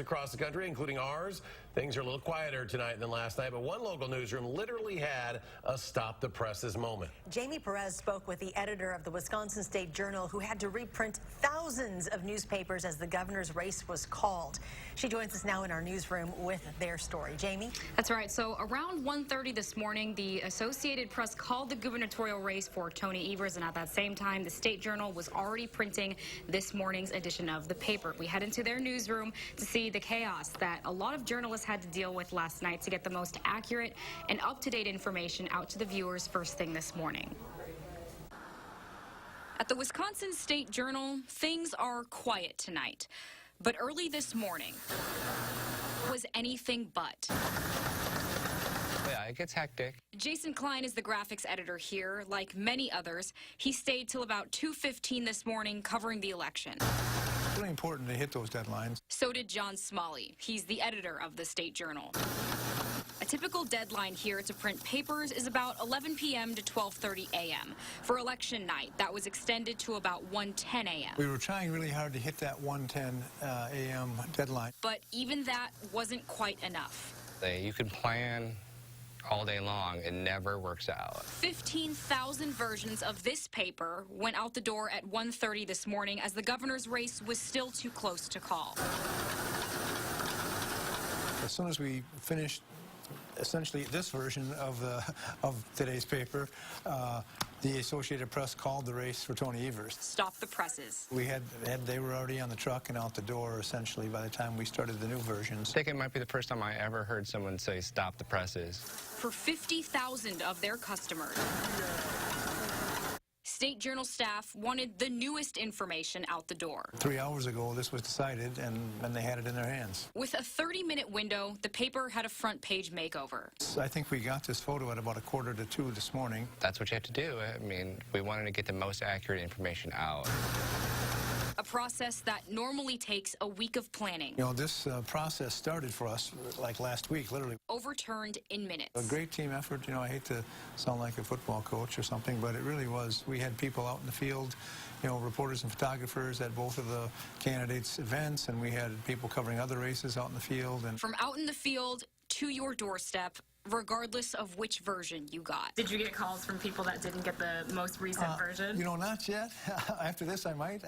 across the country, including ours. Things are a little quieter tonight than last night, but one local newsroom literally had a stop the presses moment. Jamie Perez spoke with the editor of the Wisconsin State Journal, who had to reprint thousands of newspapers as the governor's race was called. She joins us now in our newsroom with their story. Jamie? That's right. So around 1:30 this morning, the Associated Press called the gubernatorial race for Tony Evers, and at that same time, the State Journal was already printing this morning's edition of the paper. We head into their newsroom to see the chaos that a lot of journalists had to deal with last night to get the most accurate and up-to-date information out to the viewers first thing this morning. At the Wisconsin State Journal, things are quiet tonight. But early this morning was anything but. Yeah, it gets hectic. Jason Klein is the graphics editor here. Like many others, he stayed till about 2:15 this morning covering the election. It's really important to hit those deadlines. So did John Smalley. He's the editor of the State Journal. A typical deadline here to print papers is about 11 p.m. to 12:30 a.m. For election night, that was extended to about 1:10 a.m. We were trying really hard to hit that 1:10 a.m. deadline. But even that wasn't quite enough. You can plan all day long. It never works out. 15,000 versions of this paper went out the door at 1:30 this morning as the governor's race was still too close to call. As soon as we finished essentially this version of today's paper, the Associated Press called the race for Tony Evers. Stop the presses. They were already on the truck and out the door essentially by the time we started the new versions. I think it might be the first time I ever heard someone say stop the presses. For 50,000 of their customers, State Journal staff wanted the newest information out the door. 3 hours ago, this was decided, and they had it in their hands. With a 30-minute window, the paper had a front-page makeover. I think we got this photo at about 1:45 this morning. That's what you have to do. I mean, we wanted to get the most accurate information out. A process that normally takes a week of planning. You know, this process started for us like last week, literally. Overturned in minutes. A great team effort. You know, I hate to sound like a football coach or something, but it really was. We had people out in the field, you know, reporters and photographers at both of the candidates' events, and we had people covering other races out in the field. And from out in the field to your doorstep, regardless of which version you got. Did you get calls from people that didn't get the most recent version? You know, not yet. After this, I might.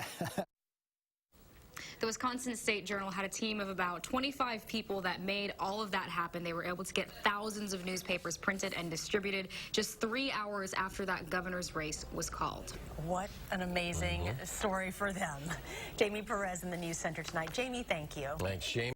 The Wisconsin State Journal had a team of about 25 people that made all of that happen. They were able to get thousands of newspapers printed and distributed just 3 hours after that governor's race was called. What an amazing story for them. Jamie Perez in the News Center tonight. Jamie, thank you. Thanks, Jamie.